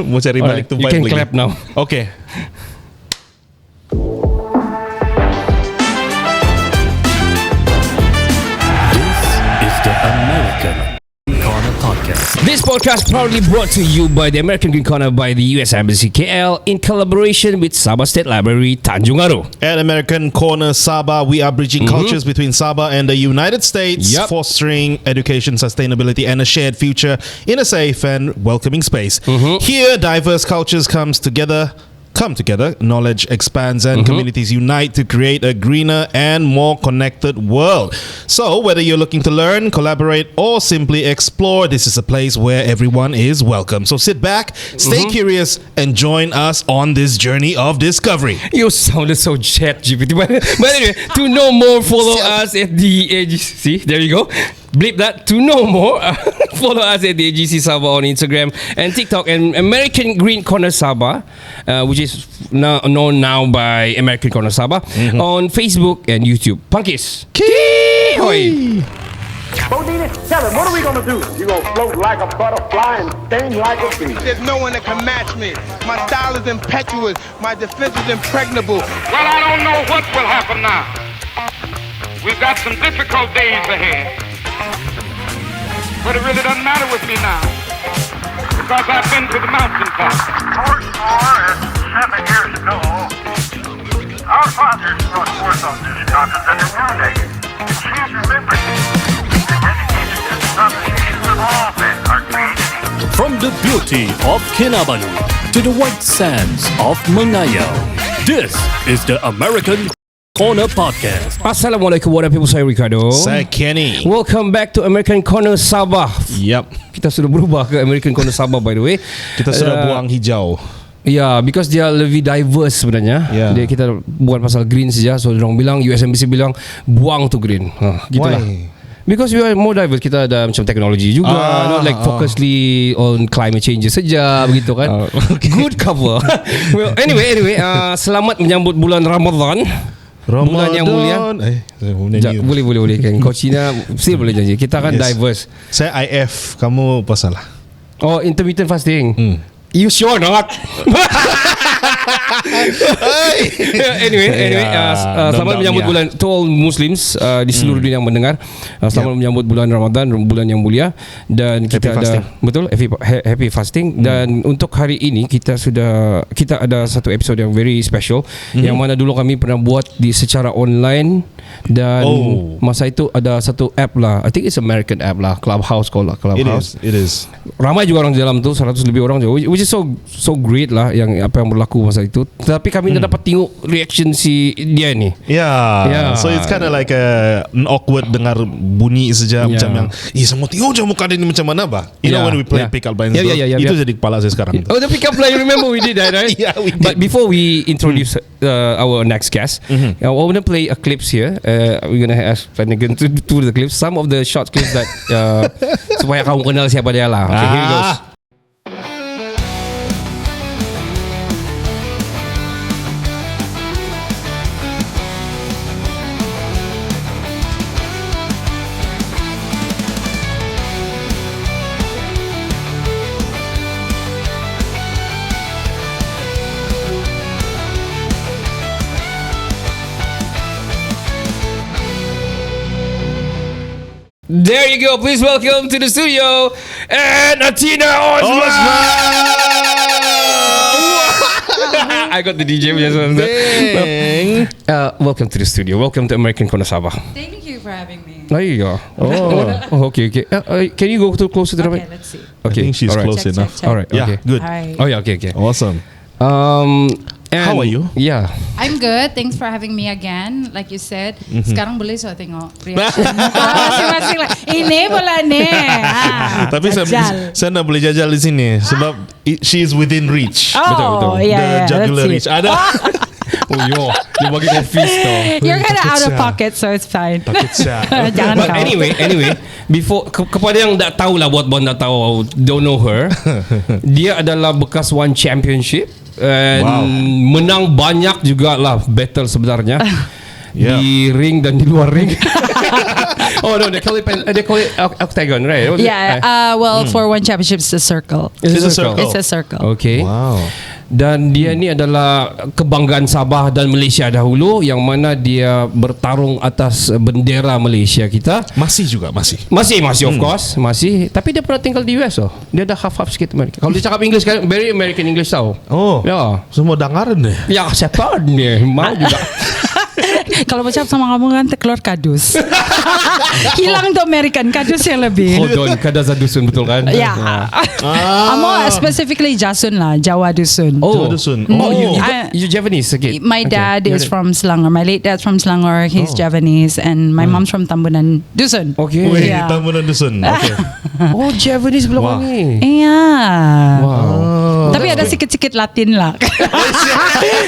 Mau cari balik tu You vibe can lagi. clap now. Okay. This is the American Corner Podcast. This podcast proudly brought to you by the American Green Corner by the US Embassy KL in collaboration with Sabah State Library, Tanjung Aru. At American Corner Sabah, we are bridging cultures between Sabah and the United States, Yup. fostering education, sustainability, and a shared future in a safe and welcoming space. Here, diverse cultures come together, knowledge expands, and communities unite to create a greener and more connected world. So, whether you're looking to learn, collaborate, or simply explore, this is a place where everyone is welcome. So, sit back, stay curious, and join us on this journey of discovery. You sounded so chat GPT. But anyway, to know more, follow us at the AGC. See, there you go. Bleep that. To know more, follow us at the AGC Sabah on Instagram and TikTok, and American Green Corner Sabah, which is known now by American Corner Sabah, on Facebook and YouTube. Punkis. Hoi. Bodine, tell him, what are we gonna do? You gonna float like a butterfly and sting like a bee. There's no one that can match me. My style is impetuous. My defense is impregnable. Well, I don't know what will happen now. We've got some difficult days ahead. But it really doesn't matter with me now. Because I've been to the mountaintop. 7 years ago, our fathers brought forth on this continent a new nation. She's remembered and dedicated to the conversations of all men are created. From the beauty of Kinabalu to the white sands of Mengayau, this is the American Corner Podcast. Assalamualaikum warahmatullahi wabarakatuh. Saya Richado. Saya Kenny. Welcome back to American Corner Sabah. Yep. Kita sudah berubah ke American Corner Sabah, by the way. Kita sudah buang hijau. Yeah, because dia lebih diverse sebenarnya. Dia kita buat pasal green saja. So orang bilang, US Embassy bilang buang tu green. Gitulah. Why? Because we are more diverse. Kita ada macam teknologi juga, not like focusedly on climate change saja begitu kan. Okay. Good cover. Well, anyway, selamat menyambut bulan Ramadan. Bulan yang mulia. Boleh kan. Kau Cina still boleh janji. Kita kan diverse. Saya IF, kamu apa salah? Oh, intermittent fasting. You sure not? Anyway, selamat menyambut bulan to all Muslims di seluruh dunia yang mendengar. Selamat menyambut bulan Ramadan, bulan yang mulia, dan kita happy ada fasting. Betul, happy fasting. Dan untuk hari ini kita ada satu episode yang very special, yang mana dulu kami pernah buat secara online, dan masa itu ada satu app lah. I think it's American app lah, Clubhouse call lah, Clubhouse. It is. Ramai juga orang di dalam tu, 100 lebih orang juga, which is so great lah yang apa yang berlaku masa itu. Tapi kami dah dapat tengok reaction si dia ni. Yeah. So it's kind of like an awkward dengar bunyi saja macam yang semua tengok je muka dia ni macam mana bah. You know when we play pick up lines itu jadi kepala saya sekarang. Oh, the pick up line, you remember we did that, right? Yeah, we did. But before we introduce our next guest, I want to play a clips here. We're gonna ask Flanagan to do the clips, some of the short clips that supaya kamu kenal siapa dia lah. Okay, here it goes. There you go. Please welcome to the studio and Athena Osman. I got the DJ. Welcome to the studio. Welcome to American Corner Sabah. Thank you for having me. There you go. Okay. Can you go closer to the mic? Okay, let's see. Okay, I think she's all right. close enough. check. All right. Yeah, Okay. good. All right. Oh yeah. Okay. Awesome. And How are you? Yeah. I'm good. Thanks for having me again. Like you said, sekarang boleh so tengok reaction masing-masing lah. Ini bola ni. Tapi saya nak boleh jajal di sini sebab she is within reach. Oh, The yeah. jugular Let's reach see. ada. You bagi confused tau. You're kind of out of Takut pocket, so it's fine. Jangan But kau. anyway, before kepada yang tak tahu lah, buat tak tahu, don't know her, dia adalah bekas One Championship and menang banyak jugalah battle sebenarnya. di ring dan di luar ring. Oh no, they call it octagon, right? For one championship, it's a circle. It's a circle. It's a circle. Okay. Wow. Dan dia ni adalah kebanggaan Sabah dan Malaysia dahulu, yang mana dia bertarung atas bendera Malaysia kita. Masih Masih of course, masih. Tapi dia pernah tinggal di US Dia dah half sikit Amerika. Kalau dia cakap English kan, very American English tau. Oh. Ya. Semua dengaran deh. Ya, siapa ni? Mau juga. Kalau macam sama kamu kan keluar kadus. Hilang tuh American kadus yang lebih. Hold on, kada dusun betul kan? Ya. Amo specifically Jasun lah, Jawa dusun. Jawa dusun. You Javanese sikit. My dad is from Selangor. My late dad's from Selangor. He's Javanese, and my mom's from Tambunan Dusun. Okay. Tambunan dusun. Okay. Javanese belakang ni. Iya. Wow. Tapi ada sikit-sikit Latin lah.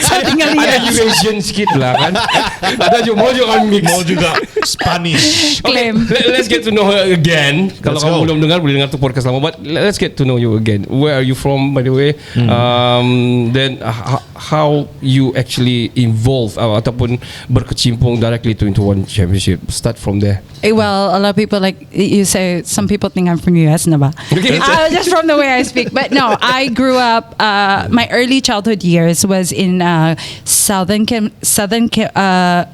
Saya tinggal Ada lihat. Eurasian sikit lah kan. Ada juga Mau juga Spanish. Claim. Let's get to know her again. Kalau Let's kamu go. belum dengar, boleh dengar tu podcast lama. But let's get to know you again. Where are you from, by the way? Then how you actually involve ataupun berkecimpung directly into one championship. Start from there. Well, a lot of people you say. Some people think I'm from US, na ba? Okay. Just from the way I speak. But no, I grew up. My early childhood years was in southern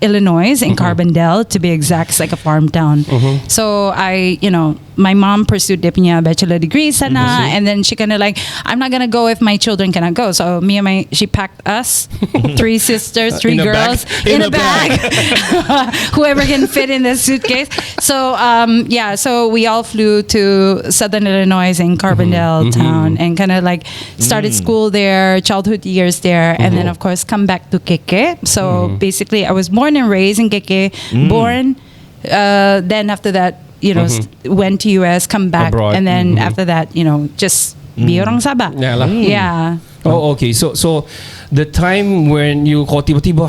Illinois, in Carbondale, to be exact. It's like a farm town. So my mom pursued their bachelor degree sana, and then she kind of I'm not gonna go if my children cannot go. So she packed us, 3 sisters, 3 In a girls, bag. in a bag. Whoever can fit in the suitcase. So so we all flew to southern Illinois in Carbondale town, and kind of started school there, childhood years there, and then of course come back to Keke. So basically, I was born and raised in Keke. Then after that, went to US, come back, Abroad. and then after that, just be orang Sabah. Yeah lah. Yeah. Oh, okay. So the time when you kau tiba-tiba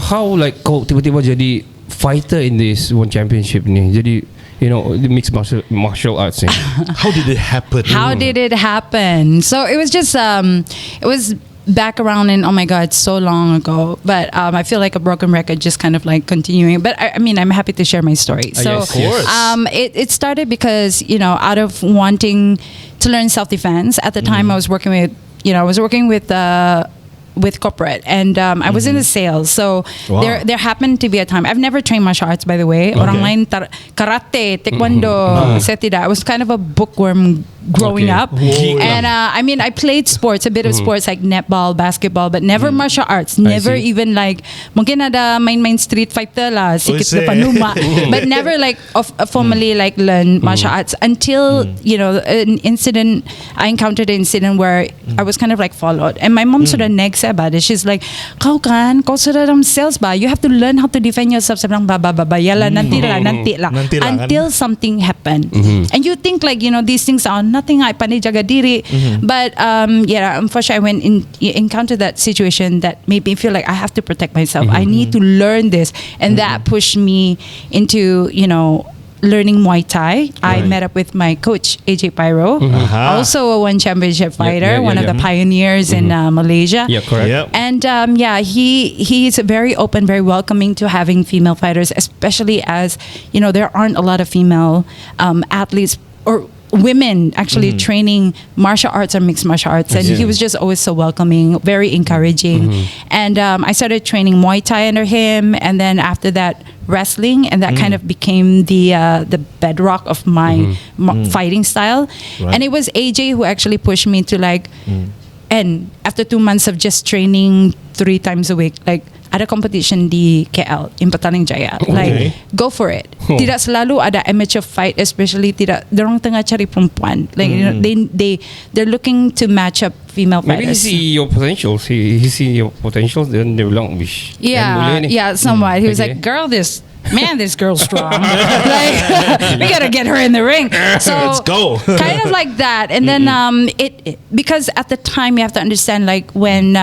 kau tiba-tiba jadi fighter in this one championship ni. Jadi the mixed martial arts ni. How did it happen? How did it happen? So it was just it was back around in, oh my God, so long ago. But I feel like a broken record, just kind of continuing. But I mean, I'm happy to share my story. So yes, of course. It started because, out of wanting to learn self-defense. At the time, I was working with corporate, and I was in the sales. So there happened to be a time. I've never trained martial arts, by the way. Orang lain karate, taekwondo, saya tidak. I was kind of a bookworm growing up. And I played sports, a bit of sports like netball, basketball, but never martial arts. Never even mungkin ada main street fighter lah, sikit depan rumah, but never formally learn martial arts until I encountered an incident where I was kind of followed, and my mom sort of nags about it. She's like, kau sudah dalam sales ba? You have to learn how to defend yourself. Sabi lang, yala, nanti lah. Until something happened. And you think these things are nothing, I pandai jaga diri. But unfortunately, I encountered that situation that made me feel like I have to protect myself. I need to learn this. And that pushed me into, learning Muay Thai. I met up with my coach, AJ Pyro, also a one championship fighter, one of the pioneers in Malaysia. Yeah, correct. Yep. And he's very open, very welcoming to having female fighters, especially as there aren't a lot of female athletes or women actually training martial arts or mixed martial arts, and he was just always so welcoming, very encouraging. And I started training Muay Thai under him, and then after that wrestling, and that kind of became the bedrock of my fighting style. Right. And it was AJ who actually pushed me to and after 2 months of just training 3 times a week, ada competition di KL, in Petaling Jaya. Go for it. Tidak selalu ada amateur fight, especially dorang tengah cari perempuan. They're looking to match up female Maybe fighters. he see your potentials. He see your potentials. Then they bilang, wish. Yeah, somewhat. He was like, girl, this girl's strong. We gotta get her in the ring. So let's go. Kind of like that. And then because at the time you have to understand, when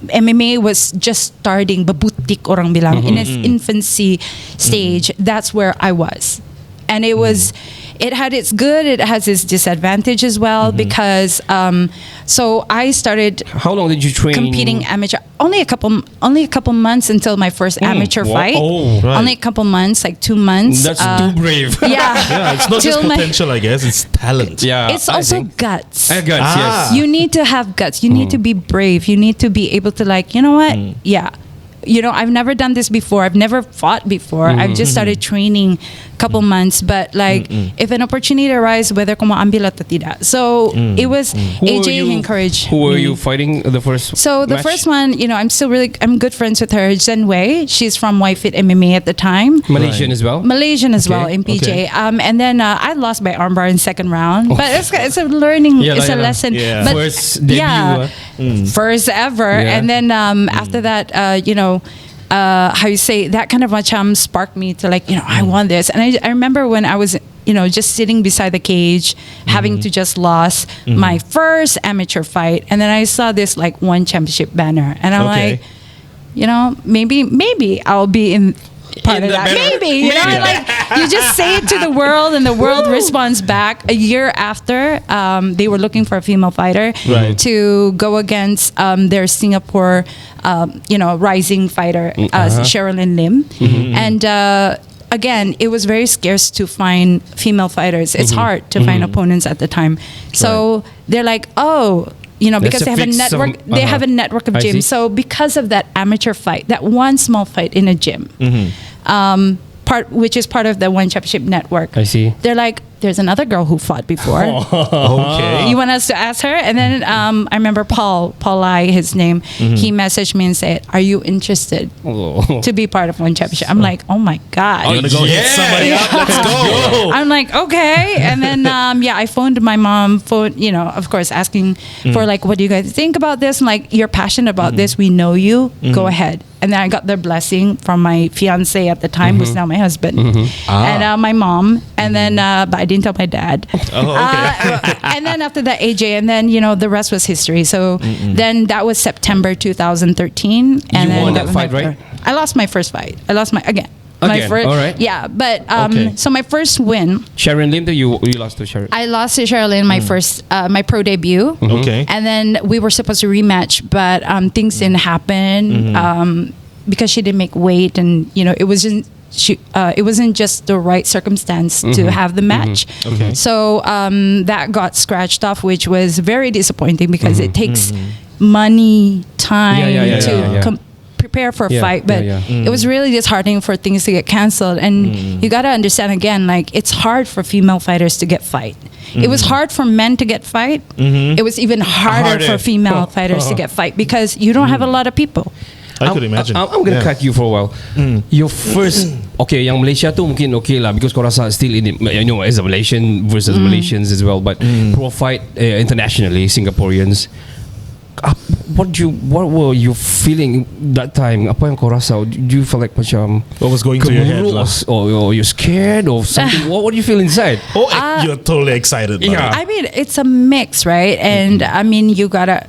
MMA was just starting, babutik orang bilang, in its infancy stage. That's where I was, and it was it had its good, it has its disadvantage as well because so I started How long did you train? competing amateur only a couple months until my first amateur wow. fight. Oh, right. Only a couple months, like 2 months. That's too brave. Yeah. Yeah, it's not just Till my- potential, I guess. It's talent. Yeah, It's I also think. guts. Guts, Ah. yes. You need to have guts. You need to be brave. You need to be able to like, you know what? Yeah. You know, I've never done this before. I've never fought before. I've just started training a couple months. But like, if an opportunity arises, whether ko maambil at tida. So it was Who were AJ you- encouraged. Who were me. you fighting the first? So the match? first one, you know, I'm good friends with her, Zen Wei. She's from Y Fit MMA at the time. Malaysian as well. Malaysian as Okay, well in PJ. okay. And then I lost by armbar in second round. But it's a learning, Yeah, it's a yeah. lesson. Yeah. But First debut, yeah, first ever. Yeah. And then after that, you know, how you say, that kind of sparked me to like, you know, I want this. And I remember when I was, you know, just sitting beside the cage, having to just lost my first amateur fight. And then I saw this like one championship banner. And I'm Okay. like, you know, maybe I'll be in part of that. Maybe, you know, like you just say it to the world and the world responds back. A year after, they were looking for a female fighter Right. to go against their Singapore, you know, rising fighter, Sherilyn Lim. And again, it was very scarce to find female fighters. It's hard to find opponents at the time. So they're like, oh, you know, because Let's they have a fix network. some- They have a network of I see. gyms. So because of that amateur fight, that one small fight in a gym, which is part of the One Championship Network. I see. They're like, there's another girl who fought before. Okay. You want us to ask her? And then I remember Paul Lai, his name. He messaged me and said, "Are you interested Oh. to be part of One Championship?" I'm like, "Oh my god!" You want to go hit somebody up? Let's go. I'm like, okay. And then, I phoned my mom, you know, of course, asking for like, what do you guys think about this? And like, you're passionate about this. We know you. Go ahead. And then I got their blessing from my fiance at the time, who's now my husband, and my mom. And then, but I didn't tell my dad. Oh, okay. And then after that, AJ. And then, you know, the rest was history. So then that was September 2013. And then won that was fight, my right? I lost my first fight. I lost my Again, first, all right. yeah, but Okay. so my first win, Sharon Lim, you lost to Sharon. I lost to Sherilyn my first my pro debut, Okay. and then we were supposed to rematch, but things didn't happen because she didn't make weight, and you know it wasn't just the right circumstance to have the match. Okay. So that got scratched off, which was very disappointing because it takes money, time Yeah, to yeah. prepare for a Yeah, fight, but yeah. it was really disheartening for things to get canceled. And you got to understand again, like it's hard for female fighters to get fight. It was hard for men to get fight. It was even harder for female fighters to get fight because you don't have a lot of people. I could imagine. I'm gonna Yeah. cut you for a while. Your first, okay, yang Malaysia tu mungkin okay lah because kau rasa still in it, you know, as a Malaysian versus Malaysians as well, but pro fight internationally, Singaporeans. What were you feeling that time? Apa yang kau rasa? Do you feel like macam What was going through your head? lah? or you're scared or something? what do you feel inside? Oh, you're totally excited. about Yeah. it. I mean, it's a mix, right? And I mean, you gotta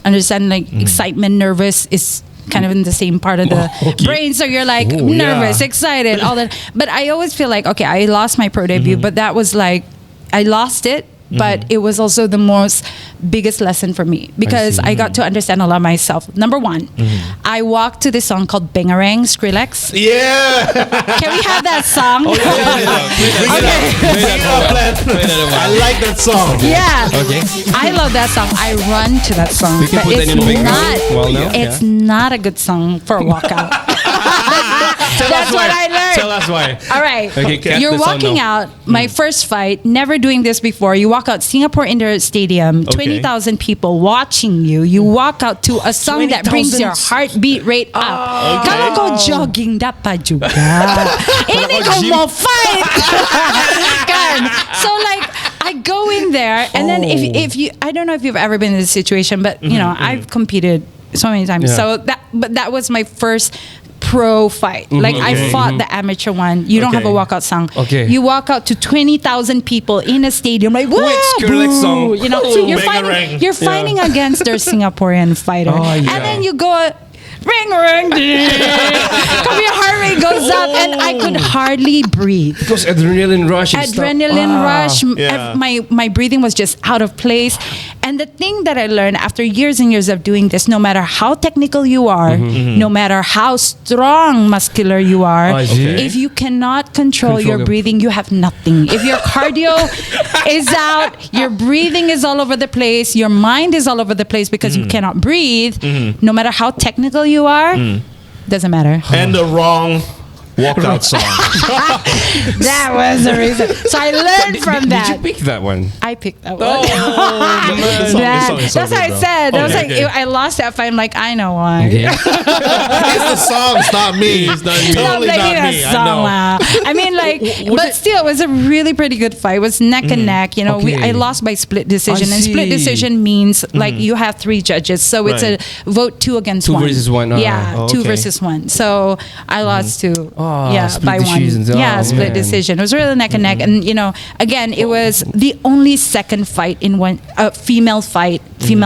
understand like excitement, nervous is kind of in the same part of the brain. So you're like Ooh, nervous, yeah. excited, all that. But I always feel like, okay, I lost my pro debut, but that was like, I lost it. But it was also the most biggest lesson for me because I got to understand a lot myself. Number one, I walked to this song called Bangarang, Skrillex. Yeah. Can we have that song? Bring it up, lad. I like that song. Yeah. Okay. I love that song. I run to that song. We can But put that it's in the background not while now, it's not a good song for a walkout. That's what I learned. Tell us why. All right. Okay, cut You're the song walking now. out, my first fight, never doing this before. You walk out Singapore Indoor Stadium, 20,000 people watching you. You walk out to a song that brings your heartbeat rate up. Kalau kau jogging dapat juga. Ini kau mau fight. Kan? So like I go in there and then if you, I don't know if you've ever been in this situation, but you know, I've competed so many times. Yeah. So that was my first pro fight. Like I fought the amateur one. You don't have a Okay. walkout song. Okay. You walk out to 20,000 people in a stadium like, whoa, Skrillex boo. song? You know, Oh, you're Bangarang. fighting against their Singaporean fighter. Oh, yeah. And then you go ring, ring, ding. Your heart rate goes up, and I could hardly breathe. Because adrenaline rush. And Adrenaline rush. Yeah. My breathing was just out of place. And the thing that I learned after years and years of doing this, no matter how technical you are, no matter how strong muscular you are, if you cannot control your breathing, you have nothing. If your cardio is out, your breathing is all over the place, your mind is all over the place because you cannot breathe, no matter how technical you are, doesn't matter. And the wrong walkout song. That was the reason. So I learned from that. Did you pick that one? I picked that one. It's so That's what I good, said. I was like, okay. I lost that fight. I'm like, I know why. Okay. It's the song, it's not me. It's not Stop totally not blaming me. a I song, know. lah. I mean, like, but still, it was a really pretty good fight. It was neck and neck. You know, Okay. I lost by split decision, I and split see. decision means like you have 3 judges, so it's a Right. vote 2 against 2 1. versus 1, Yeah, Oh, 2 okay. versus 1. So I lost to split by 1. decisions. Yeah, Oh, split man. decision. It was really neck and neck, and you know, again, it was the only second fight in one female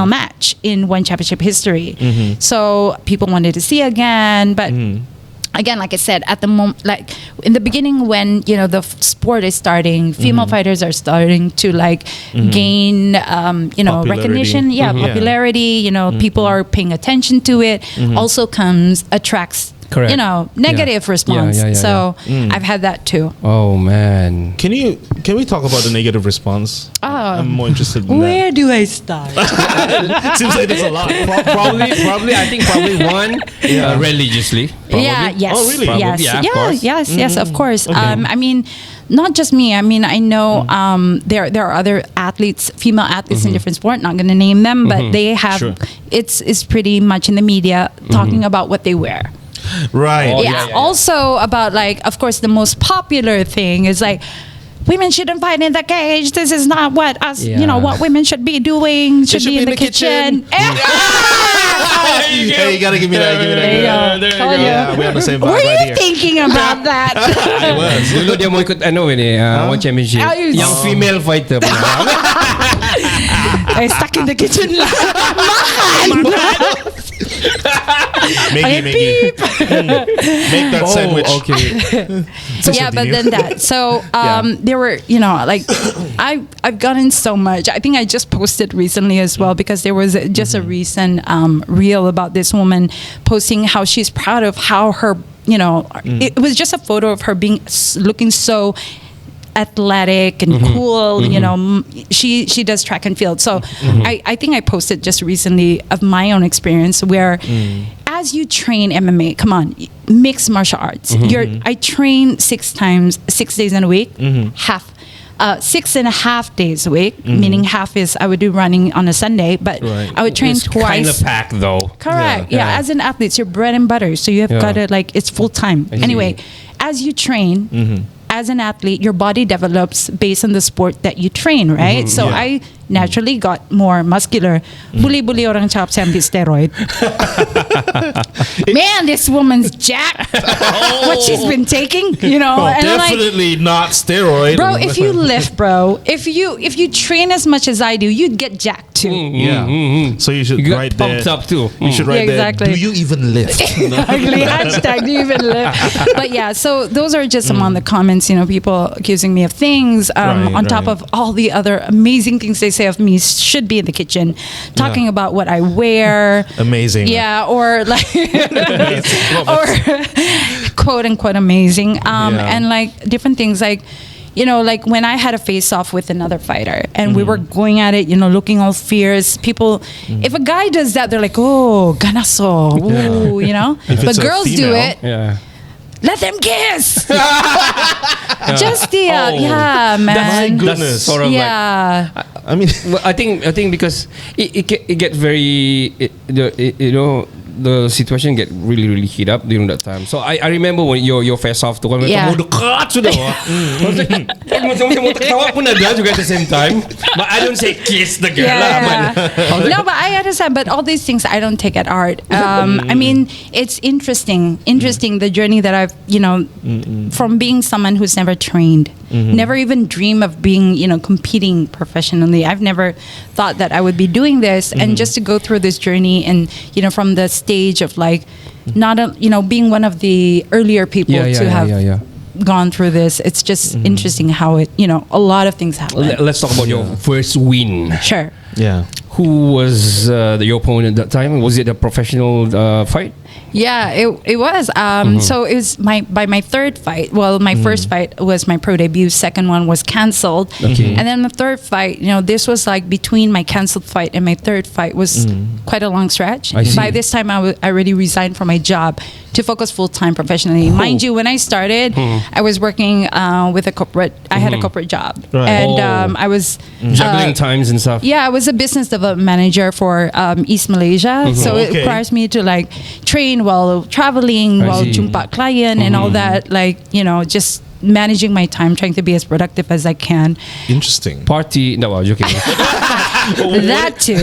match in one championship history. So people wanted to see again, but. Again, like I said, at the moment, like in the beginning, when you know the sport is starting, female fighters are starting to like gain, you know, Popularity. recognition. Yeah, popularity. You know, people are paying attention to it. Also attracts. Correct. You know, negative response. Yeah. So I've had that too. Oh man. Can we talk about the negative response? I'm more interested in Where do I start? that. Seems like there's a lot. Probably. I think probably one religiously. Probably. Yeah. Yes. Oh, really? Probably, Yes. yeah, of course. Yes. Of course. I mean, not just me. I mean, I know there are other athletes, female athletes in different sport. Not going to name them, but they have. Sure. It's pretty much in the media talking about what they wear. Right. Oh, Yeah. Also about like, of course, the most popular thing is like. Women shouldn't fight in the cage. This is not what us, you know, what women should be doing. Should be in the kitchen. Hey, you gotta give me that. Give me that. There you go. Told you. Yeah, we're on the same vibe Were you right here. thinking about that? I was. Dulu dia mau ikut one championship. Oh, you- Yang female fighter. I stuck in the kitchen lah. Maggie. Make that sandwich. Okay. Yeah, but then that. So there were, you know, like I've gotten so much. I think I just posted recently as well because there was just a recent reel about this woman posting how she's proud of how her, you know, it was just a photo of her looking so athletic and cool. You know, she does track and field. So I think I posted just recently of my own experience where as you train MMA, come on, mixed martial arts. I train 6 days in a week, 6.5 days a week, meaning half is I would do running on a Sunday, but I would train It's twice. kind of packed though. Correct. Yeah. As an athlete, it's your bread and butter. So you have got to like, it's full time. Anyway, as you train, as an athlete, your body develops based on the sport that you train, right? So I naturally got more muscular. Buli-buli orang chop sambi steroid. Man, this woman's jacked. What she's been taking, you know. Oh, and I'm like, definitely not steroid. bro, if you lift, bro, if you train as much as I do, you'd get jacked too. Yeah. So you should You got write there. pumped up too. You should Yeah, write exactly. there. Do you even lift? Exactly. Hashtag do you even live? But yeah, so those are just some on the comments, you know, people accusing me of things on top of all the other amazing things they say of me should be in the kitchen, talking about what I wear. Amazing. Yeah, or like, or quote unquote amazing. And like different things like, you know, like when I had a face off with another fighter and we were going at it, you know, looking all fierce, people, if a guy does that, they're like, oh, ganaso, ooh, you know, If but it's a girls do female, it. Yeah. Let them kiss. Just the yeah, man. My goodness. Sort of yeah. I mean, Well, I think because it get very you know the situation get really heat up during that time. So I remember when your face off tu kan Yeah. mau dekat sudah. Macam mau ketawa pun ada juga at the same time. But I don't say kiss the girl lah. Yeah. No, but I understand. But all these things I don't take at heart. I mean, it's interesting the journey that I've, you know, from being someone who's never trained Never even dream of being, competing professionally. I've never thought that I would be doing this. And just to go through this journey and, from the stage of like, not, being one of the earlier people to have gone through this, it's just interesting how it, a lot of things happen. Let's talk about your first win. Sure. Yeah. Who was your opponent at that time? Was it a professional fight? Yeah, it was. So it was my third fight. Well, my first fight was my pro debut. Second one was canceled. Okay. And then the third fight, this was like between my canceled fight and my third fight was quite a long stretch. I see. By this time, I already resigned from my job to focus full-time professionally. Mind you, when I started, I was working with a corporate. I had a corporate job. Right. And I was... Juggling times and stuff. Yeah, I was a business development manager for East Malaysia. So it Okay. requires me to like train while traveling, I while see. jumpa client and all that. Like, just managing my time, trying to be as productive as I can. Interesting. Party. No, I'm joking. That too.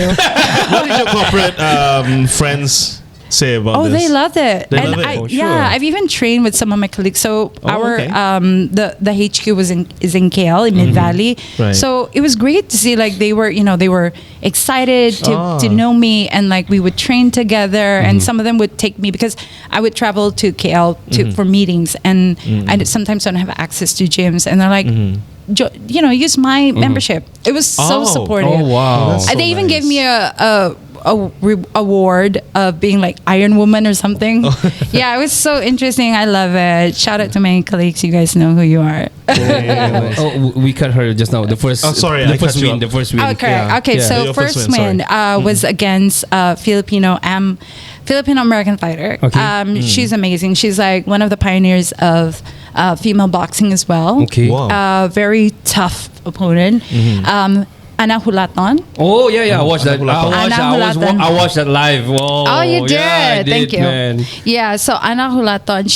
What did your corporate friends say about Oh, this? they loved it. They and love it? I, Oh, sure. yeah, I've even trained with some of my colleagues. So our okay. the HQ is in KL in Mid Valley. Right. So it was great to see like they were excited to know me, and like we would train together, and some of them would take me because I would travel to KL for meetings, and I sometimes don't have access to gyms, and they're like, use my membership. It was so supportive. Oh, wow. That's so They even nice. gave me a award of being like Iron Woman or something. Yeah, it was so interesting. I love it. Shout out to my colleagues. You guys know who you are. Oh, we cut her just now. The first. Oh, sorry, The I first cut you win. off. The first win. Okay, Yeah. okay. Yeah. So Your first first win, win was against Filipino American fighter. Okay. She's amazing. She's like one of the pioneers of female boxing as well. Okay. Wow. Very tough opponent. Ana Hulaton. Oh yeah. I watched that. Hulatan. I watched that live. Whoa. Oh, you did. Yeah, I Thank you. Man. Yeah. So Ana Hulaton,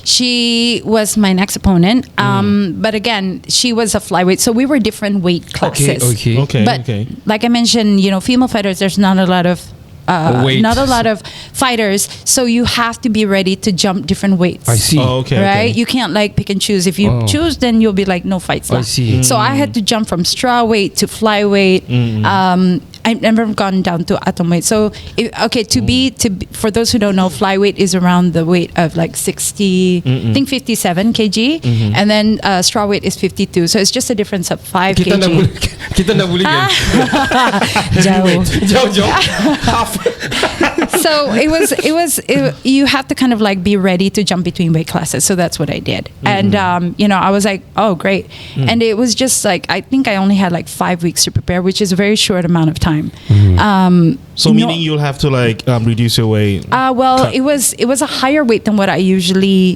she was my next opponent. But again, she was a flyweight, so we were different weight classes. Okay. But like I mentioned, female fighters, there's not a lot of Weight. not a lot of fighters, so you have to be ready to jump different weits. I see. Oh, okay. Right? You can't like pick and choose. If you choose, then you'll be like no fights I left. see. So I had to jump from straw weight to flyweight. I've never gone down to atom weight. So for those who don't know, flyweight is around the weight of like 60, I think 57 kg, and then straw weight is 52. So it's just a difference of 5 kg. Kita na bully yan. Jauh. Half. So you have to kind of like be ready to jump between weight classes. So that's what I did. And I was like, oh great. And it was just like, I think I only had like 5 weeks to prepare, which is a very short amount of time. So meaning you'll have to like reduce your weight. It was a higher weight than what I usually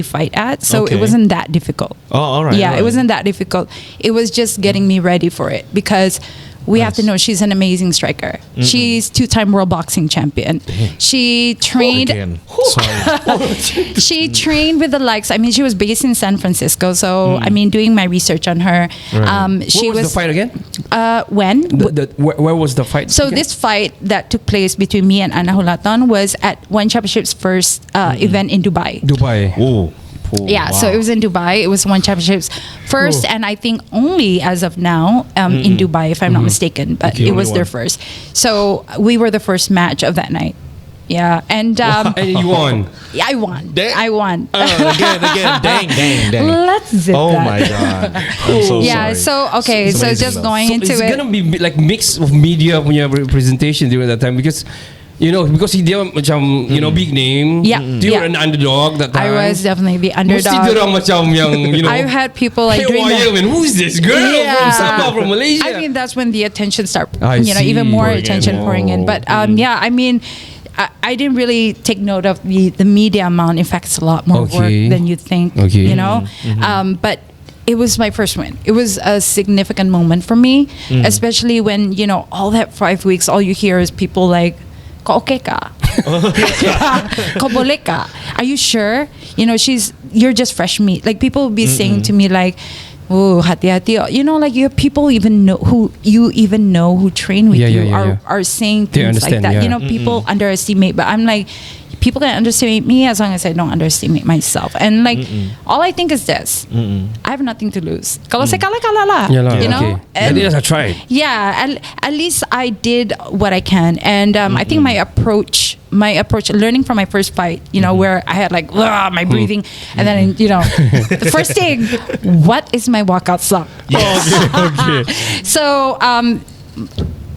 fight at. So Okay. it wasn't that difficult. Oh, all right. Yeah, all right. it wasn't that difficult. It was just getting me ready for it, because we have to know she's an amazing striker. She's 2-time world boxing champion. She trained. Again. Sorry. She trained with the likes. I mean, she was based in San Francisco. So I mean, doing my research on her, she What was the fight again? When. Where was the fight? So again? this fight that took place between me and Ana Hulaton was at One Championship's first event in Dubai. Dubai. Oh. Yeah, so it was in Dubai. It was One Championship's first, and I think only as of now in Dubai, if I'm not mistaken. But Okay, it was only their one. first. So we were the first match of that night. Yeah, and And you won. yeah, I won. Dang. I won. Again. Dang. Let's zip Oh that. my god. I'm so Yeah. sorry. So okay. It's So amazing just though. going into it's it. gonna be like mix of media when you have representation during that time, because because dia macam big name. Yeah, You were yeah. an underdog that time. I was definitely the Mesti underdog. dorang macam yang I've had people like hey, doing why that. man, who's this girl from Sabah, from Malaysia? I mean, that's when the attention started, I even see. more Pouring in. attention pouring in. But yeah, I mean, I didn't really take note of the media amount. In fact, it's a lot more work Okay. than you think, Okay. But it was my first win. It was a significant moment for me, especially when, all that 5 weeks, all you hear is people like, "Ka okay ka? Ka boleh ka? Are you sure? You're just fresh meat." Like people will be saying to me like, "Oh, hati-hati." Like you have people even know who train with Yeah, you yeah, yeah, are saying They things like understand, that. yeah. People underestimate, but I'm like, people can underestimate me as long as I don't underestimate myself. And like, all I think is this: I have nothing to lose. Kalau saya kalah lah, Yeah lah, you know. okay. At least I tried. Yeah, at least I did what I can, and I think my approach, learning from my first fight, you know, where I had like my breathing, and then you know, the first thing, what is my walkout slump? Okay. So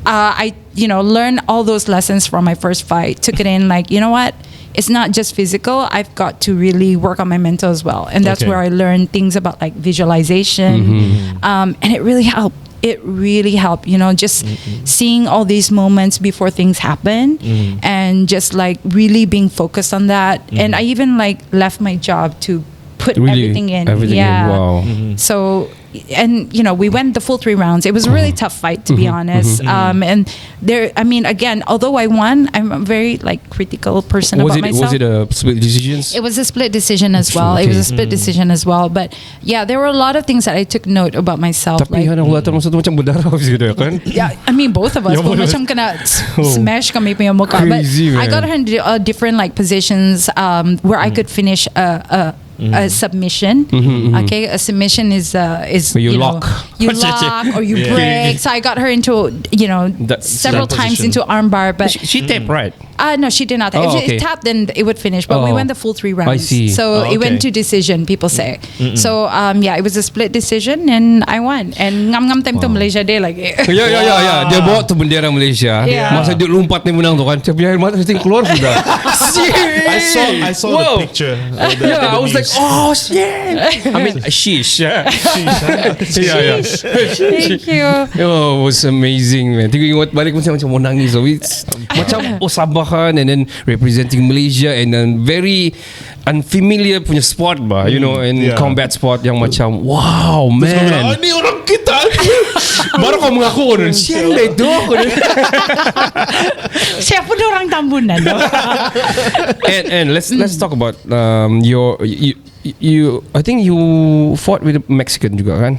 I learned all those lessons from my first fight, took it in like, you know what, it's not just physical, I've got to really work on my mental as well, and that's Okay. where I learned things about like visualization, and it really helped. It really helped, you know, just seeing all these moments before things happen, and just like really being focused on that. And I even like left my job to put everything in. Wow. So, and you know, we went the full 3 rounds. It was a really tough fight, to be honest. And there, I mean, again, although I won, I'm a very like critical person about myself. Was it a split decisions? It was a split decision as well. It was a split decision as well. But yeah, there were a lot of things that I took note about myself. Tapi Like, ang lahat ng satu macam berdarah gitu ya kan? yeah, I mean, both of us. Yeah, Kung both of macam kena smash kami punya mukha. Crazy, But I man. got her into different like positions where I could finish a submission. Okay, a submission is Where you know, lock. you lock or you break. So I got her into several that times position. into armbar, but She tapped right. no, she did not. Oh, If okay. she tapped, then it would finish. But we Oh. went the full 3 rounds. I see. So Oh, it went okay. to decision. People say. So yeah, it was a split decision, and I won. And ngam time to Malaysia Day like. Ya. Dia bawa tu bendera Malaysia. Yeah. Masa dia lompat ni menang tu kan. Saya punya air mata mesti keluar sudah. I saw Whoa. the picture. Yeah, I was like, oh shit. I mean, sheesh. Yeah. Thank you. Oh, it was amazing, man. Tengok ingat balik macam mau nangis. So it's macam Sabah kan, and then representing Malaysia, and then very unfamiliar punya sport bah, you know, and Yeah. combat sport yang macam wow, Terus kau bilang, man. ni orang kita. Baru kau mengaku kan, siapa itu? Siapa dia orang Tambunan? And let's talk about you I think you fought with a Mexican juga kan?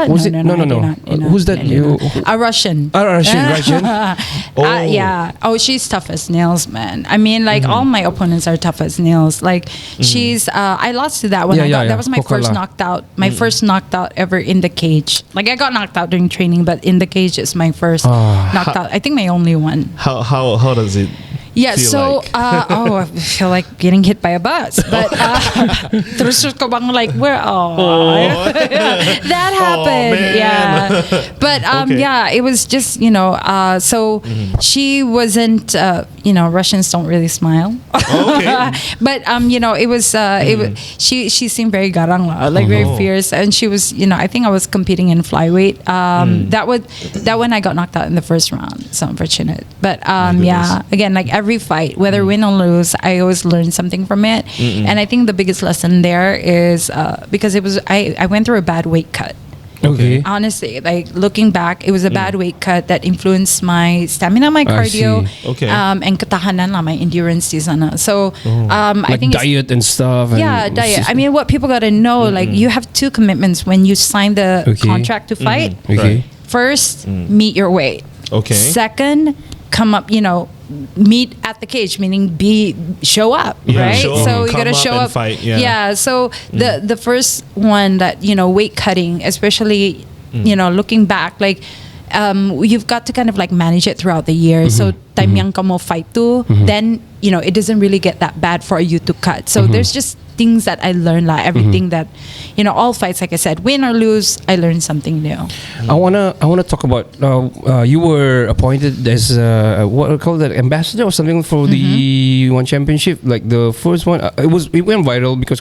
Was it? No. I did not. Who's that? You? A Russian. Russian. Yeah. Oh, she's tough as nails, man. I mean, like all my opponents are tough as nails. Like she's. I lost to that one. Yeah. That was my first Kokala. knocked out. My first knocked out ever in the cage. Like I got knocked out during training, but in the cage is my first knocked out. I think my only one. How does it? Yeah, feel so like? I feel like getting hit by a bus, but terus ko bang like where that happened, man. yeah. But Okay. yeah, it was just so she wasn't Russians don't really smile, Okay. but it was she seemed very garang like very fierce, and she was I think I was competing in flyweight. That one I got knocked out in the first round, so unfortunate, but yeah, again like every fight, whether win or lose, I always learn something from it. And I think the biggest lesson there is because it was I went through a bad weight cut. Okay. Honestly, like looking back, it was a bad weight cut that influenced my stamina, my cardio, see. Okay. and ketahanan lah, my endurance di sana. So I Like think it's- diet and stuff. yeah, and diet. I mean, what people gotta know, like you have 2 commitments when you sign the Okay. contract to fight. Okay. First, meet your weight. Okay. Second, come up, meet at the cage, meaning show up, Yeah, right? show up. So you Come gotta up show and up. fight, yeah. So the first one that weight cutting, especially looking back, like you've got to kind of like manage it throughout the year. So time yang kamu fight to, then it doesn't really get that bad for you to cut. So there's just things that I learned, like everything that all fights, like I said, win or lose, I learned something new. I wanna talk about you were appointed as what I call that, ambassador or something for the one championship, like the first one. It went viral because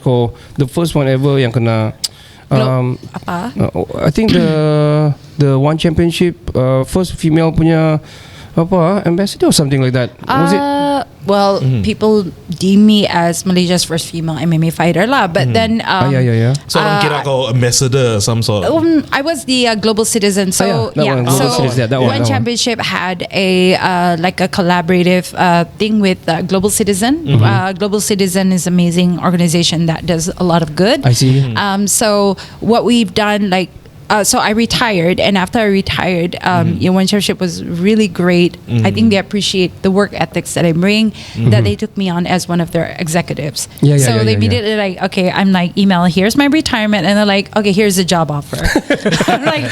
the first one ever yang kena. Apa? I think the one championship first female punya ambassador or something like that. Was it? Well, people deem me as Malaysia's first female MMA fighter lah. But then, yeah. So orang kira kau ambassador some sort. I was the global citizen. So that one, global so citizen, that one. one championship had a like a collaborative thing with Global Citizen. Global Citizen is an amazing organization that does a lot of good. I see. So what we've done, like so I retired, and after I retired, One Championship was really great. I think they appreciate the work ethics that I bring, that they took me on as one of their executives. So they immediately like, okay, I'm like, email, here's my retirement, and they're like, okay, here's the job offer. I'm like,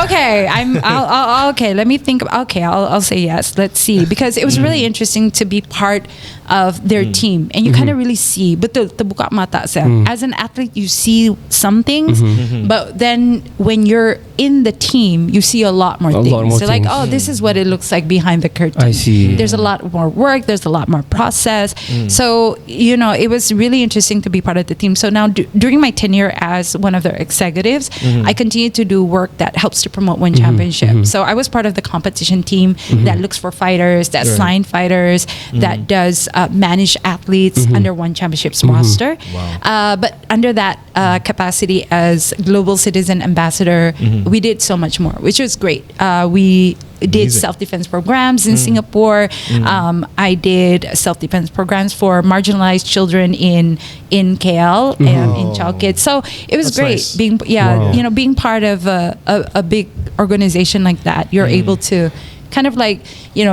okay, I'll okay, let me think. Okay, I'll say yes. Let's see, because it was really interesting to be part of their team, and you kind of really see. But the buka mata siya. As an athlete, you see some things, but then when you're in the team, you see a lot more things. So like, oh, this is what it looks like behind the curtain. I see. There's a lot more work. There's a lot more process. So it was really interesting to be part of the team. So now during my tenure as one of their executives, I continue to do work that helps to promote One Championship. So I was part of the competition team that looks for fighters, that sign fighters, that does manage athletes under One Championship's roster. Wow. But under that capacity as global citizen ambassador, we did so much more, which was great. We did self-defense programs in Singapore. I did self-defense programs for marginalized children in KL and in Chalkit. So it was great nice. being part of a big organization like that. You're able to kind of like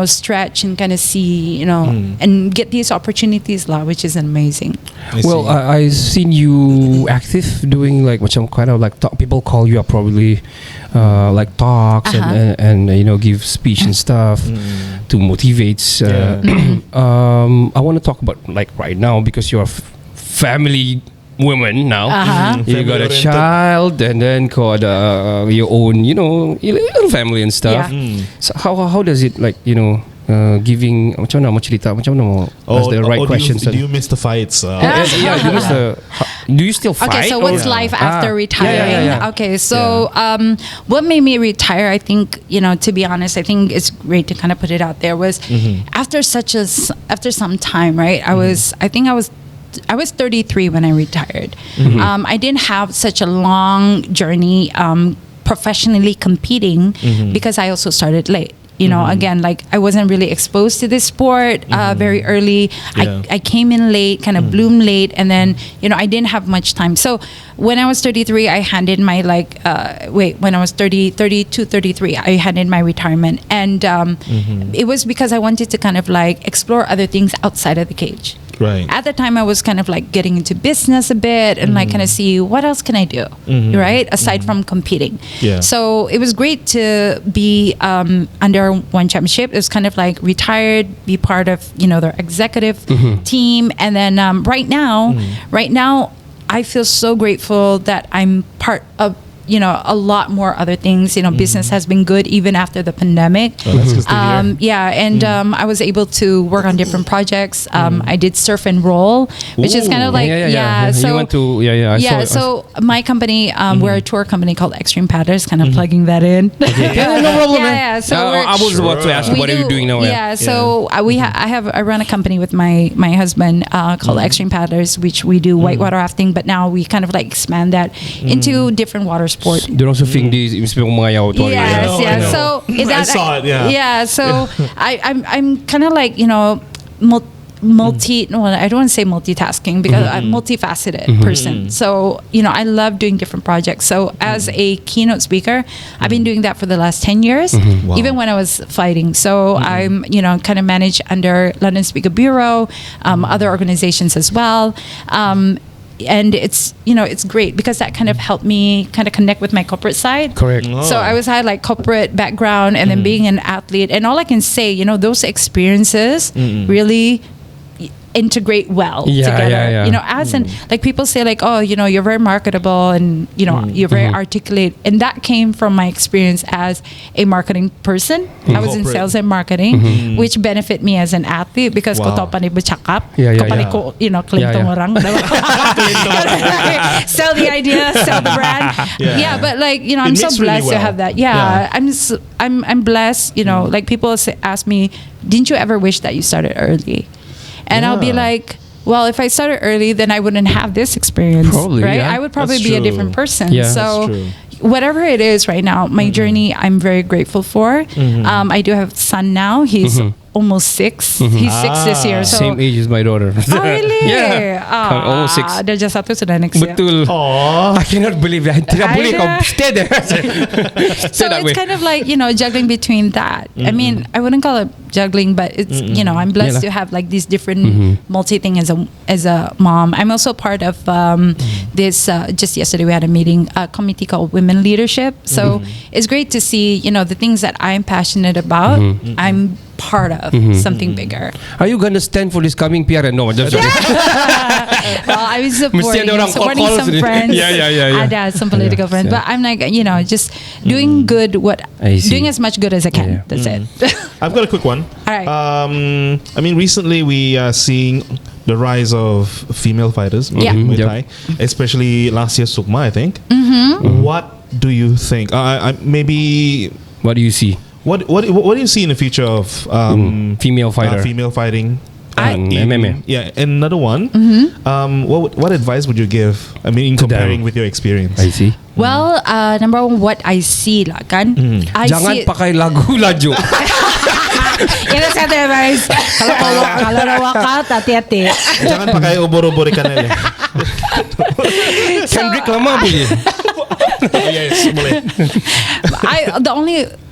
stretch and kind of see and get these opportunities which is amazing. I've seen you active doing like macam kind of like people call you up probably like talks and give speech and stuff to motivate. I want to talk about like right now, because you're a family woman now. You got a child, and then got your own little family and stuff. So how does it like giving macam mana mau cerita, macam mana mau ask the right questions? Do you miss the fights? Do you still fight? Okay, so what's life after retiring? Okay, so what made me retire, I think, to be honest, I think it's great to kind of put it out there, was after some time, right? I was 33 when I retired. I didn't have such a long journey professionally competing because I also started late. Again, like I wasn't really exposed to this sport very early. I came in late, kind of bloomed late, and then I didn't have much time. So when I was 33, I handed my when I was 32, 33, I handed my retirement, and it was because I wanted to kind of like explore other things outside of the cage. Right. At the time, I was kind of like getting into business a bit and like kind of see what else can I do, right? Aside from competing. Yeah. So it was great to be under One Championship. It was kind of like retired, be part of, their executive team. And then right now, I feel so grateful that I'm part of a lot more other things. Business has been good even after the pandemic. That's good to hear. I was able to work on different projects. I did surf and roll, which is kind of like So you went to So my company, we're a tour company called Extreme Paddlers. Kind of plugging that in. No problem. So I was about to ask, what are you doing now? I run a company with my husband called Extreme Paddlers, which we do whitewater rafting, but now we kind of like expand that into different water sports. They also think these mengayaw. Yes. So I saw it. Yeah. So I'm kind of like no, I don't want to say multitasking, because I'm a multifaceted person. So I love doing different projects. So as a keynote speaker, I've been doing that for the last 10 years, even when I was fighting. So I'm kind of managed under London Speaker Bureau, other organizations as well. And it's it's great because that kind of helped me kind of connect with my corporate side. Correct. So I had like corporate background, and then being an athlete, and all I can say, those experiences really integrate well together. As in, like, people say like, oh, you're very marketable, and you're very articulate, and that came from my experience as a marketing person. I was in sales and marketing, which benefit me as an athlete because ko to pa ni bercakap, ko claim tong orang, sell the idea, sell the brand. But like, I'm so blessed to have that. I'm blessed. Like, people ask me, didn't you ever wish that you started early? And I'll be like, well, if I started early, then I wouldn't have this experience, probably, right? I would probably be a different person. So whatever it is right now, my journey, I'm very grateful for. I do have a son now. He's almost 6. He's 6 this year. So Same age as my daughter. Oh, really? Yeah. Almost 6. Darjah 1 sudah next year. Betul. I cannot believe that. Tidak I boleh know. kau stay there. So it's kind of like, juggling between that. I mean, I wouldn't call it juggling, but it's, I'm blessed to have like these different multi-thing as a mom. I'm also part of this, just yesterday we had a meeting, a committee called Women Leadership. So it's great to see, the things that I'm passionate about, I'm part of something bigger. Are you going to stand for this coming PRN? No, just Well, I was Mesti ada orang supporting call some sendiri. friends. Yeah. Ada some political friends. But I'm like, just doing good, doing as much good as I can. That's it. I've got a quick one. All right. I mean, recently we are seeing the rise of female fighters in Yeah. Muay Thai, especially last year Sukma, I think. What do you think? Maybe what do you see? what do you see in the future of Female fighter. female fighting? In MMA. Yeah, and another one. What advice would you give? I mean, in comparing with your experience. I see. Well, number one, what I see lah kan. I Jangan see pakai lagu laju. Ini saya guys. Kalau rawa ka, hati-hati. Jangan pakai obor-obor ikan lele. Kendrick lama boleh. Yes, boleh.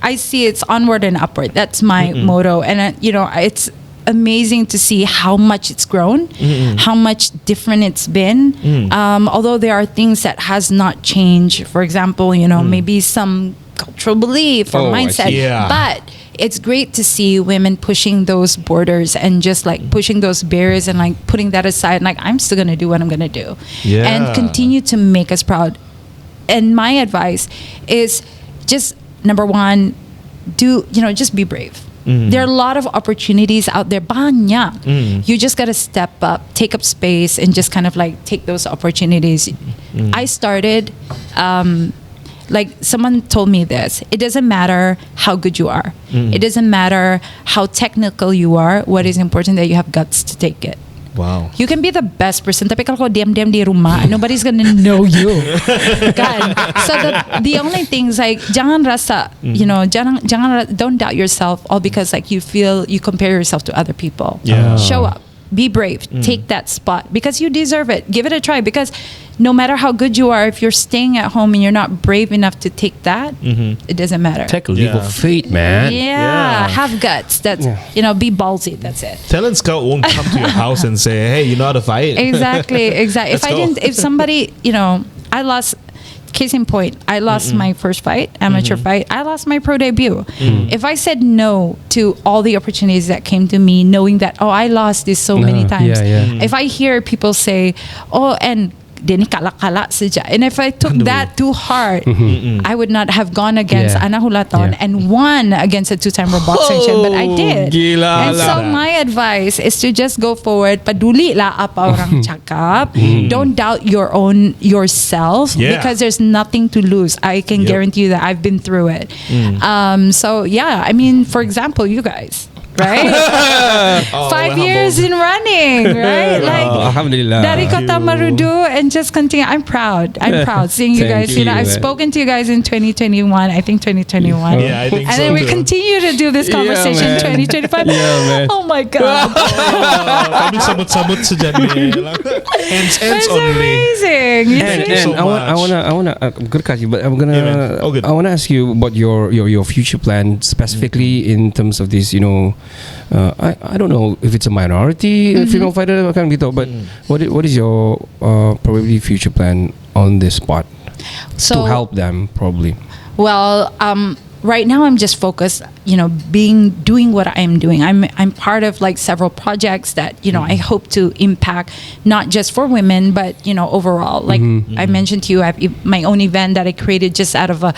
I see it's onward and upward. That's my motto, and it's amazing to see how much it's grown, how much different it's been. Although there are things that has not changed. For example, maybe some cultural belief or mindset, but it's great to see women pushing those borders and just like pushing those barriers and like putting that aside. Like, I'm still gonna do what I'm gonna do, and continue to make us proud. And my advice is just number one, just be brave. There are a lot of opportunities out there. Banyak. You just gotta step up, take up space, and just kind of like take those opportunities. I started. Like someone told me this, it doesn't matter how good you are. It doesn't matter how technical you are. What is important that you have guts to take it. Wow. You can be the best person, tapi kalau kau diam-diam di rumah, nobody's gonna know you. Kan? So the only things like jangan rasa, don't doubt yourself all because like you feel you compare yourself to other people. Yeah. Show up. Be brave. Take that spot because you deserve it. Give it a try because no matter how good you are, if you're staying at home and you're not brave enough to take that, it doesn't matter. Take a leap of faith, man. Yeah. Have guts. That's be ballsy. That's it. Talent Scout won't come to your house and say, "Hey, you know how to fight." Exactly. If somebody, I lost. Case in point, I lost my first fight, amateur fight. I lost my pro debut. If I said no to all the opportunities that came to me, knowing that, I lost this so many times. If I hear people say, and Dini kala saja. And if I took that too hard, I would not have gone against Ana Hulaton and won against a 2-time world boxing champ. But I did. And so my advice is to just go forward. Paduli la apa orang cakap. Don't doubt yourself because there's nothing to lose. I can guarantee you that I've been through it. So yeah, I mean, for example, you guys. Right? 5 years in running, right? Like Alhamdulillah. Dari Kota Marudu and just continue. I'm proud seeing you guys. I've spoken to you guys in 2021. I think 2021. Yeah, I think and so then we too. continue to do this conversation in 2025. Man. Oh my God. Kami sabut-sabut saja ni. Hands That's only. amazing. You see? So I wanna good catch you, but I'm gonna man. Oh, good. I wanna ask you about your future plan specifically in terms of this. I don't know if it's a minority female fighter kan gitu, but what is your probably future plan on this spot to help them probably? Well, right now I'm just focused, doing what I'm doing. I'm part of like several projects that, I hope to impact not just for women, but, overall. Like I mentioned to you, I have my own event that I created just out of a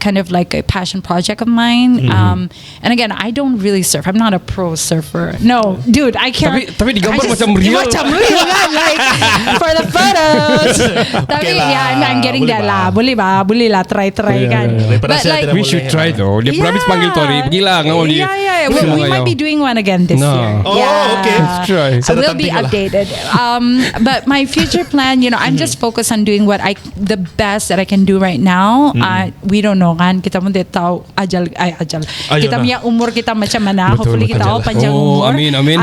kind of like a passion project of mine. And again, I don't really surf. I'm not a pro surfer. No, dude, I can't. Tapi digambar macam real. Macam real kan, like for the photos. Tapi lah, I'm getting boleh that ba? lah. Boleh lah, try kan. Daripada But saya like, tidak We should boleh. try though. Dia pernah habis panggil Tori. Pergilah ngau dia. Yeah. We might be doing one again this year. Oh, okay. Let's try. We'll be updated. But my future plan, I'm just focused on doing the best that I can do right now. We don't know kan. Kita pun tidak tahu ajal. Kita punya umur kita macam mana. Hopefully kita all panjang umur. Amin.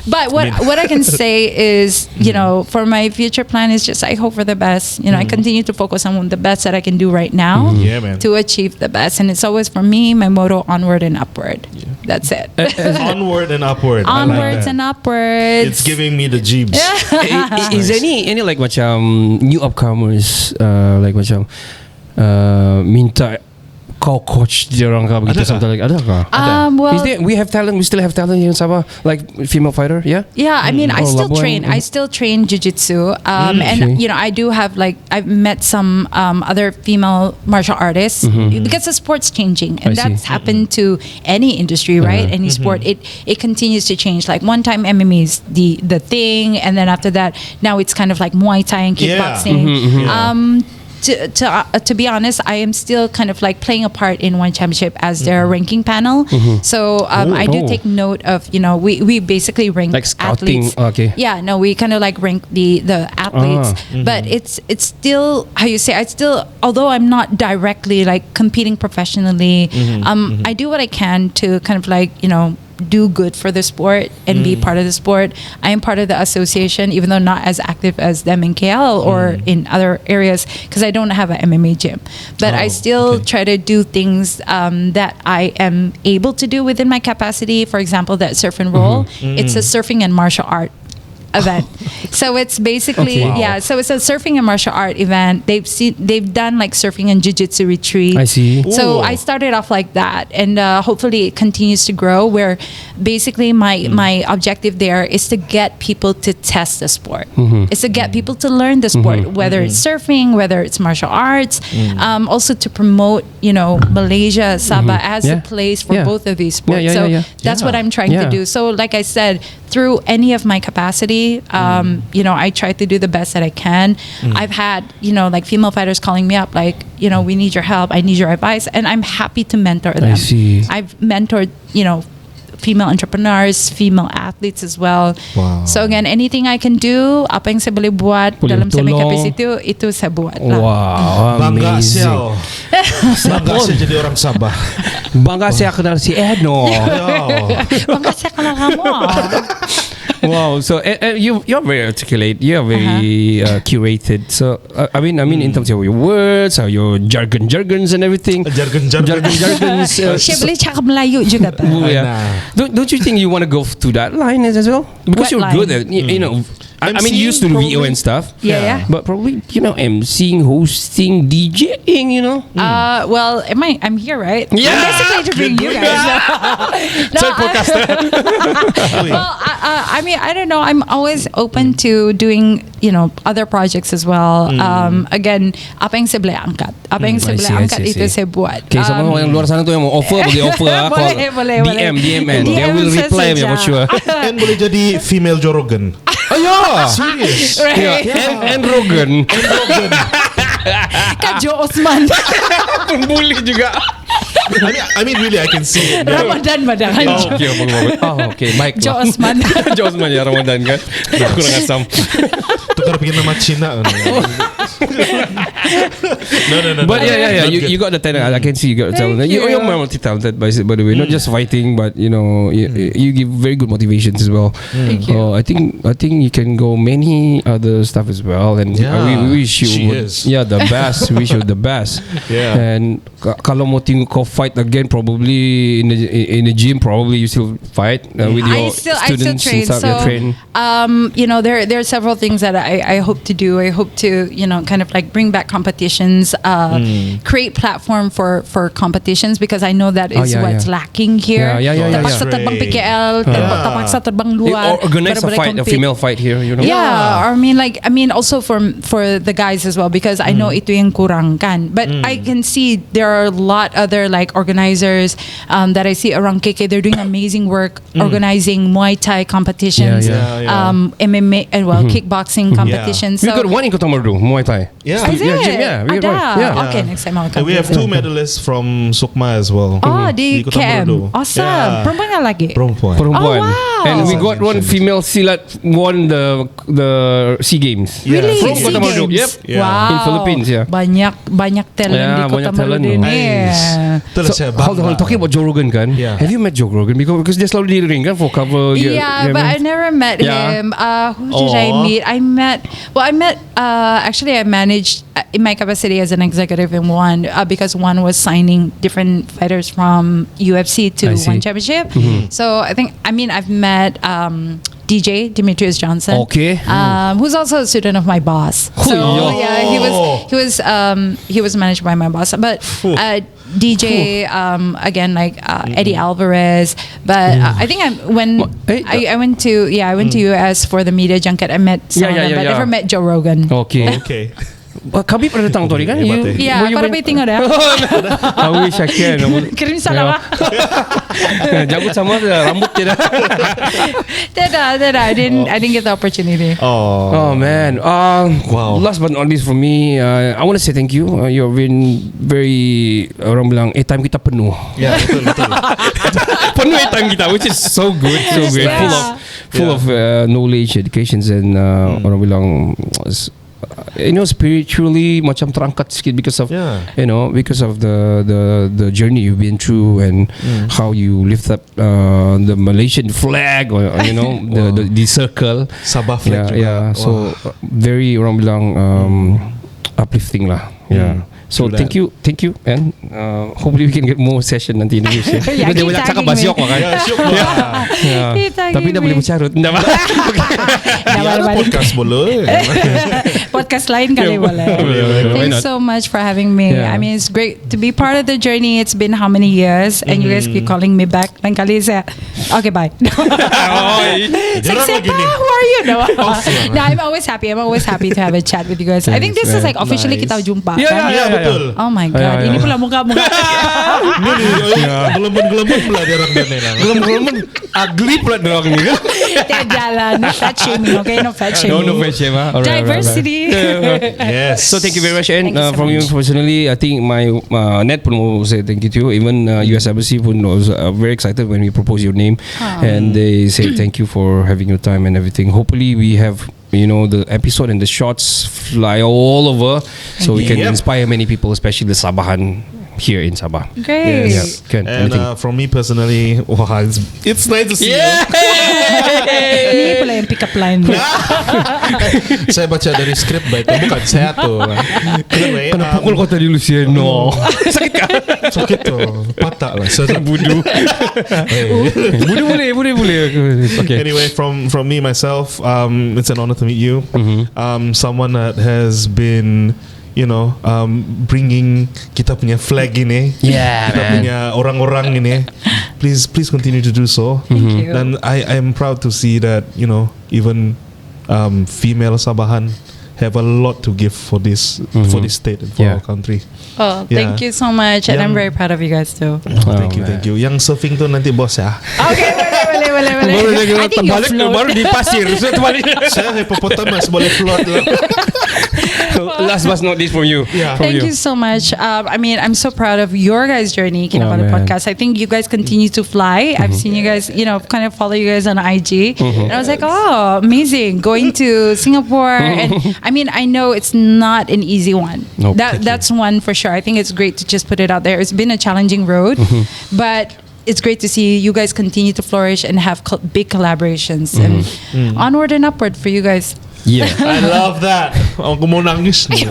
But what I can say is, for my future plan is just I hope for the best. I continue to focus on the best that I can do right now to achieve the best. And it's always for me, my motto, onward and upward. That's it. Onward and upward. Onwards and upwards. It's giving me the jeebs. Is any like macam new upcomers like macam minta kau coach dia orang kah begitu something like adakah? Well, we still have talent here in Sabah, like female fighter, yeah? Yeah, I mean, I still Labuan. train. I still train jiu-jitsu. And I do have I've met some other female martial artists because the sport's changing, and that's happened to any industry, right? Any sport, it continues to change. Like one time MMA is the thing, and then after that, now it's kind of like Muay Thai and kickboxing. To be honest, I am still kind of like playing a part in one championship as their ranking panel. So I do take note of, we basically rank like scouting. athletes. Okay. Yeah, no, we kind of like rank the athletes, but it's still how you say. Although I'm not directly like competing professionally, I do what I can to kind of like do good for the sport and be part of the sport. I am part of the association, even though not as active as them in KL or in other areas, because I don't have an MMA gym. But I still try to do things that I am able to do within my capacity. For example, that surf and roll. It's a surfing and martial art event. So it's basically so it's a surfing and martial art event. They've done like surfing and jiu-jitsu retreats. I see. So I started off like that, and hopefully it continues to grow, where basically my objective there is to get people to test the sport. It's to get people to learn the sport, whether it's surfing, whether it's martial arts, also to promote Malaysia, Sabah as a place for both of these sports. That's what I'm trying to do. So like I said, through any of my capacity, I try to do the best that I can. I've had, like female fighters calling me up like, we need your help, I need your advice, and I'm happy to mentor them. I see. I've mentored, female entrepreneurs, female athletes as well. Wow. So again, anything I can do, apa yang saya boleh buat dalam saya punya kapasiti itu saya buat lah. Wow, Bangga amazing. sial. Bangga sial jadi orang Sabah. Bangga saya kenal si Eno. Bangga saya kenal kamu. Wow, so you're very articulate. You're very curated. So I mean, in terms of your words, or your jargons and everything. Jargons. Saya boleh cakap Melayu juga tak? Don't you think you want to go to that line as well? Because What you're line? good at I mean, you used to do VO and stuff. Yeah. But probably emceeing, hosting, DJing. Well, I'm here, right? Yeah. I'm basically interviewing you guys. Well, I mean, I don't know. I'm always open to doing, other projects as well. Again, apa yang saya boleh angkat, itu saya buat. Okay, sama orang luar sana tu yang mau offer, boleh offer boleh. DM and they will reply for sure. And boleh jadi female Joe Rogan. Oh yeah, Serious. Right. And Rogan. Kak Joe Osman. Pembuli juga. I mean, really, I can see it. Ramadan badangan. Okay, baik. Joe Osman. Joe Osman ya Ramadan kan. Kurang asam. Tukar bikin nama Cina. No. But yeah. You got the talent. I can see you got the talent. You're multi-talented by the way. Not just fighting, but you give very good motivations as well. Thank you. I think you can go many other stuff as well. And we wish you the best. We wish you the best. Yeah. And kalau mau tengok kau fight again, probably in the gym, probably you still fight with your students train. and stuff. So, train. There are several things that I hope to do. I hope to kind of like bring back competitions, create platform for competitions, because I know that is what's lacking here. Terpaksa terbang PKL, terpaksa terbang luar. Or organize a female fight here. Yeah, or I mean also for the guys as well, because I know itu yang kurang kan. But I can see there are a lot other like organizers that I see around KK. They're doing amazing work organizing Muay Thai competitions, MMA and kickboxing competitions. We got one in Kota Merdu, Muay Muay Thai. Yeah. Is it? gym, yeah. We Ada. have- yeah. Okay, next time I'll come. And we have visit. 2 medalists from Sukma as well. Oh, di Kota KM. Merdu. Awesome. Yeah. Perempuan nggak lagi? Perempuan. Perempuan. Oh, wow. And we As I got one mentioned. female silat won the SEA Games. Yeah. Really? From SEA Kota Merdu. Games? Yep. Yeah. Wow. In Philippines, yeah. Banyak talent Yeah, di Kota banyak talent Merdu tu. ni. Nice. Itulah saya Hold on, bangga. talking about Joe Rogan kan? Yeah. Have you met Joe Rogan? Because dia selalu di ring kan for cover. Yeah, but I never met Yeah. him. Who did I Aw. meet? I met. Actually, I managed in my capacity as an executive in one because one was signing different fighters from UFC I to see. one championship. So I've met DJ Demetrius Johnson. Okay. Who's also a student of my boss. So Yo. yeah, he was managed by my boss. But DJ again Eddie Alvarez. But I think I went to US for the media junket. I met some of them, but never met Joe Rogan. Okay. Okay. Kami pernah datang tu hari kan? Hebat Yeah, para ba tinggal dah? I wish I can. Kirim salam. Jabut sama dia, rambut dia dah. Tidak. I didn't get the opportunity. Oh man. Wow. Last but not least for me, I want to say thank you. You've been very orang bilang time kita penuh. Yeah, betul. Penuh time kita, which is so good, so great, Yeah. full of knowledge, educations, and orang bilang spiritually macam terangkat sikit because of because of the journey you've been through and how you lift up the Malaysian flag or the circle Sabah flag juga. yeah so very orang bilang uplifting lah. So True thank you and hopefully we can get more session nanti in the future. Yeah, Dia keep banyak cakap tagging bahasa me. Yok kan. Yeah, syuk lah. Keep tagging Tapi dah me. boleh bercarut. Dah Biar podcast boleh. Podcast lain kali boleh. Why Thanks not? so much for having me. Yeah. I mean, it's great to be part of the journey. It's been how many years, and you guys keep calling me back. Lain kali saya, okay, bye. It's like, Jarang lagi Sabah, ni. who are you? No, I'm always happy. I'm always happy to have a chat with you guys. I think this is like officially Nice. kita jumpa. Yeah, kan? Ya, betul. Oh my god, yeah. ini pula muka-muka. Gelembun-gelembun pula dia orang dan lain. Gelem-gelem ugly pula dorang ni kan. Tidak lah, no fat shaming, okay? No fat shaming. No fashion ah. Diversity. Yes. So thank you very much, and Thank you so from you much. personally, I think my net pun mau say thank you to you. Even US Embassy pun was very excited when we proposed your name, and they say thank you for having your time and everything. Hopefully, we have the episode and the shots fly all over, so we can Yep. inspire many people, especially the Sabahan here in Sabah. Great. Yeah, Ken, And anything? from me personally, it's nice to see you. Ini pula yang pick up line. Saya baca dari skrip baik, bukan saya tuh. Anyway, Kena pukul kau tadi Luciano. sakit tuh, patah lah. Saya Budu. Boleh. Okay. Anyway, from me myself, it's an honor to meet you. Someone that has been, bringing kita punya flag ini, Yeah, kita man. punya orang-orang ini. Please continue to do so. Thank you. And I am proud to see that even female Sabahan have a lot to give for this state and for Yeah. our country. Oh, Yeah. thank you so much, and I'm Yang- very proud of you guys too. Thank you. Yang surfing tu nanti bos ya. Okay, boleh. I think you float. baru di pasir. So terbalik. Saya hippopotamus boleh float lah. Last but not least from you. Yeah. From Thank you so much. I'm so proud of your guys' journey, Kinabalu man. podcast. I think you guys continue to fly. I've seen you guys, kind of follow you guys on IG. And I was like, oh, amazing. Going to Singapore. And I know it's not an easy one. Nope. Thank you. That's one for sure. I think it's great to just put it out there. It's been a challenging road, but it's great to see you guys continue to flourish and have big collaborations. And onward and upward for you guys. Yeah. I love that. Aku mau nangis nih.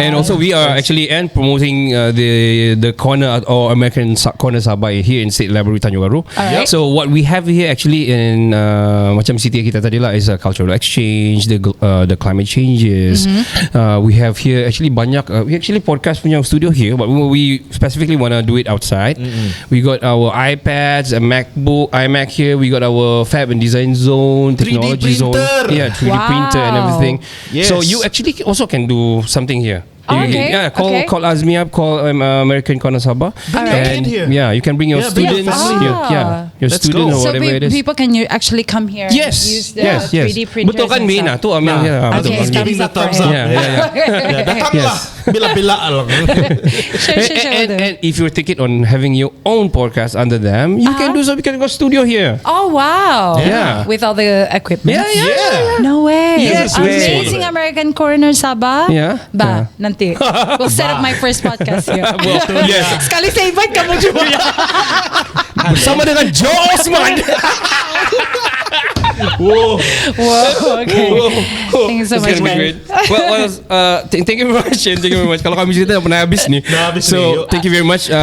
And also we are actually promoting the corner or American corner Sabah here in State Library Tanjung Baru. Alright. So what we have here actually in macam city kita tadi lah is a cultural exchange, the climate changes. We have here actually banyak we actually podcast punya studio here, but we specifically want to do it outside. We got our iPads, a MacBook, iMac here. We got our Fab and Design Zone, 3D technology zone. printer. Yeah, 3D Wow. printer and everything. Yes. So you actually also can do something here. Okay. Yeah, okay. call Azmi up. Call American Corner Sabah. Bring your kid here. Yeah, you can bring your Yeah, bring your students. family Your, here. your Let's student go. or So whatever it is. people can actually come here Yes, and use the yes. 3D printers Betul kan and Mina stuff? tu Amel. Nah, Yeah, okay. betul. He's giving the thumbs up. Yeah, yeah. Datanglah. Bila-bila lang. And if you're thinking on having your own podcast under them, you can do so. You can go studio here. Oh wow! Yeah. With all the equipment. Yeah. No way. Yes, Amazing American Corner Sabah. Yeah. Ba, nanti. We'll set up my first podcast here. Yes. Sekali sa invite ka mo, Julia. Bersama dengan Joe Osman. Whoa. Whoa, okay. Thank you so It's much, gonna be man. great. Well, thank you very much. And thank you very much. Kalau kami cerita dah pernah habis ni. Dah habis So ni. thank you very much.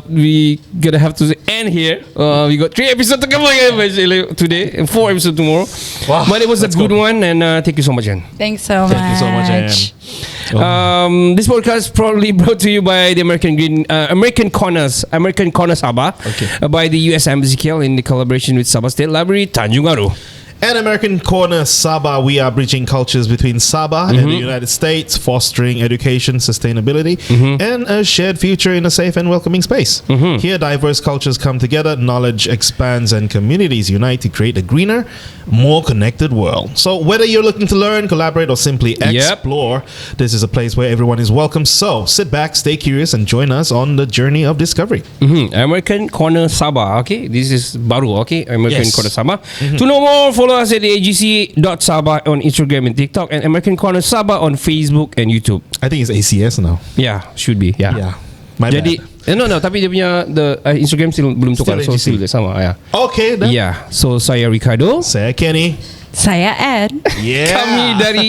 We gonna have to end here. We got 3 episodes to come today and 4 episodes tomorrow. Wow. But it was a good one, and thank you so much, Ann. Thanks so much. Thank you so much, Ann. This podcast probably brought to you by the American Corner Sabah, by the U.S. Embassy KL in the collaboration with Sabah State Library, Tanjung Aru. And American Corner Sabah, we are bridging cultures between Sabah and the United States, fostering education, sustainability, and a shared future in a safe and welcoming space. Here, diverse cultures come together, knowledge expands, and communities unite to create a greener, more connected world. So, whether you're looking to learn, collaborate, or simply explore, this is a place where everyone is welcome. So, sit back, stay curious, and join us on the journey of discovery. American Corner Sabah. Okay, this is baru. Okay, American Yes. Corner Sabah. To know more, follow us at agc.sabah on Instagram and TikTok, and American Corner Sabah on Facebook and YouTube. I think it's ACS now. Yeah, should be. Yeah. My Jadi bad. no, tapi dia punya Instagram still belum tukar, so AGC. still sama. Yeah. Okay, then. Yeah. So saya Richado. Saya Kenny. Saya Ed. Yeah. Kami dari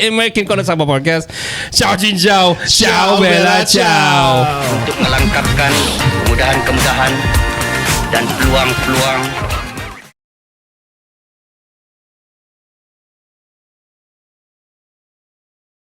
American Corner Sabah Podcast. Ciao Chin Ciao. Ciao Bella Ciao. Untuk melengkapkan kemudahan-kemudahan dan peluang-peluang